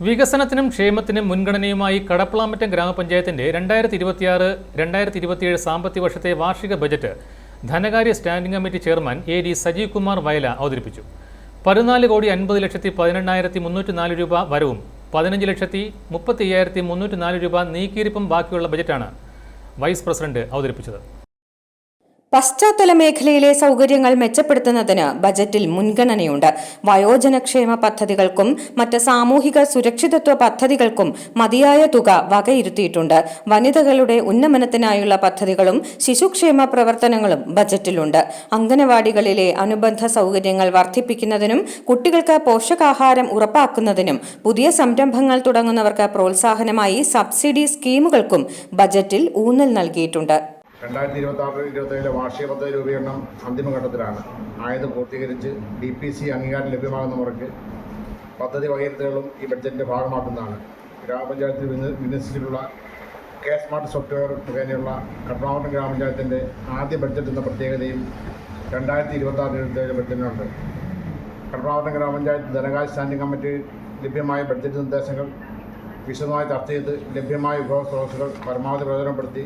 വികസനത്തിനും ക്ഷേമത്തിനും മുൻഗണനയുമായി കടപ്പളാമറ്റം ഗ്രാമപഞ്ചായത്തിന്റെ 2026-2027 സാമ്പത്തിക വർഷത്തെ വാർഷിക ബജറ്റ് ധനകാര്യ standing committee chairman A D. Sajeev Kumar Vayala അവതരിപ്പിച്ചു. 14,50,18,304 രൂപ വരവും 15,35,304 രൂപ നീക്കിയിരിപ്പും ബാക്കിയുള്ള ബജറ്റാണ് വൈസ് പ്രസിഡന്റ് അവതരിപ്പിച്ചത്. പശ്ചാത്തല മേഖലയിലെ സൗകര്യങ്ങൾ മെച്ചപ്പെടുത്തുന്നതിന് ബജറ്റിൽ മുൻഗണനയുണ്ട്. വയോജനക്ഷേമ പദ്ധതികൾക്കും മറ്റ് സാമൂഹിക സുരക്ഷിതത്വ പദ്ധതികൾക്കും മതിയായ തുക വകയിരുത്തിയിട്ടുണ്ട്. വനിതകളുടെ ഉന്നമനത്തിനായുള്ള പദ്ധതികളും ശിശുക്ഷേമ പ്രവർത്തനങ്ങളും ബജറ്റിലുണ്ട്. അംഗനവാടികളിലെ അനുബന്ധ സൗകര്യങ്ങൾ വർദ്ധിപ്പിക്കുന്നതിനും കുട്ടികൾക്ക് പോഷകാഹാരം ഉറപ്പാക്കുന്നതിനും പുതിയ സംരംഭങ്ങൾ തുടങ്ങുന്നവർക്ക് പ്രോത്സാഹനമായി സബ്സിഡി സ്കീമുകൾക്കും ബജറ്റിൽ ഊന്നൽ നൽകിയിട്ടുണ്ട്. 2026-2027 വാർഷിക പദ്ധതി രൂപീകരണം അന്തിമഘട്ടത്തിലാണ്. ആയത് പൂർത്തീകരിച്ച് DPC അംഗീകാരം ലഭ്യമാകുന്ന മുറയ്ക്ക് പദ്ധതി വകയിരുത്തലുകളും ഈ ബഡ്ജറ്റിൻ്റെ ഭാഗമാക്കുന്നതാണ്. ഗ്രാമപഞ്ചായത്തിൽ വിന്യസിച്ചിട്ടുള്ള സ്മാർട്ട് സോഫ്റ്റ്വെയർ മുഖേനയുള്ള കടപ്പളാമറ്റം ഗ്രാമപഞ്ചായത്തിൻ്റെ ആദ്യ ബഡ്ജറ്റ് എന്ന പ്രത്യേകതയും 2026-2027 ബഡ്ജറ്റിനുണ്ട്. കടപ്പളാമറ്റം ഗ്രാമപഞ്ചായത്ത് ധനകാര്യ സ്റ്റാൻഡിംഗ് കമ്മിറ്റി ലഭ്യമായ ബഡ്ജറ്റ് നിർദ്ദേശങ്ങൾ വിശദമായി ചർച്ച ചെയ്ത് ലഭ്യമായ വിഭവ സ്രോതസ്സുകൾ പരമാവധി പ്രയോജനപ്പെടുത്തി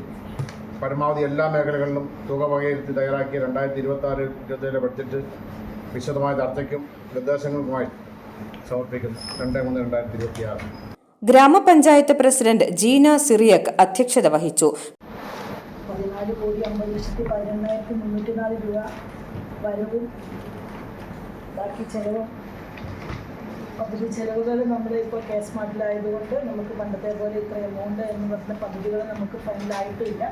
പരമാവധി എല്ലാ മേഖലകളിലും തുക വകയിരുത്തി തയ്യാറാക്കിയ 2026-2027 ബഡ്ജറ്റ് വിശദമായ ചർച്ചയ്ക്കും നിർദ്ദേശങ്ങൾക്കുമായി സമർപ്പിക്കുന്നു. 2/3/2026. ഗ്രാമപഞ്ചായത്ത് പ്രസിഡന്റ് ജീന സിറിയക് അധ്യക്ഷത വഹിച്ചു. 14,50,11,304 രൂപ വരവും ബാക്കി ചെലവും പദ്ധതി ചെലവുകൾ നമ്മളിപ്പോൾ സ്മാർട്ടിലായതുകൊണ്ട് നമുക്ക് പണ്ടത്തെ പോലെ ഇത്ര എമൗണ്ട് എന്ന് പറഞ്ഞ പദ്ധതികൾ നമുക്ക് ഫൈനലായിട്ടില്ല.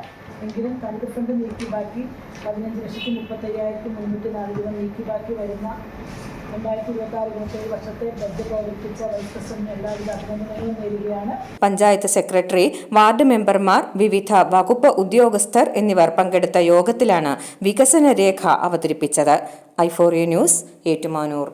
എങ്കിലും കണക്ക് ഫണ്ട് നീക്കി ബാക്കി 15,35,304 രൂപ നീക്കി ബാക്കി വരുന്ന 2026-2027 വർഷത്തെ ബഡ്ജറ്റ് അവതരിപ്പിച്ച വൈസ് പ്രസിഡന്റ് എല്ലാവിധ അഭിനന്ദനങ്ങളും നേരുകയാണ്. പഞ്ചായത്ത് സെക്രട്ടറി, വാർഡ് മെമ്പർമാർ, വിവിധ വകുപ്പ് ഉദ്യോഗസ്ഥർ എന്നിവർ പങ്കെടുത്ത യോഗത്തിലാണ് വികസന രേഖ അവതരിപ്പിച്ചത്. i4u news, Ettumanoor.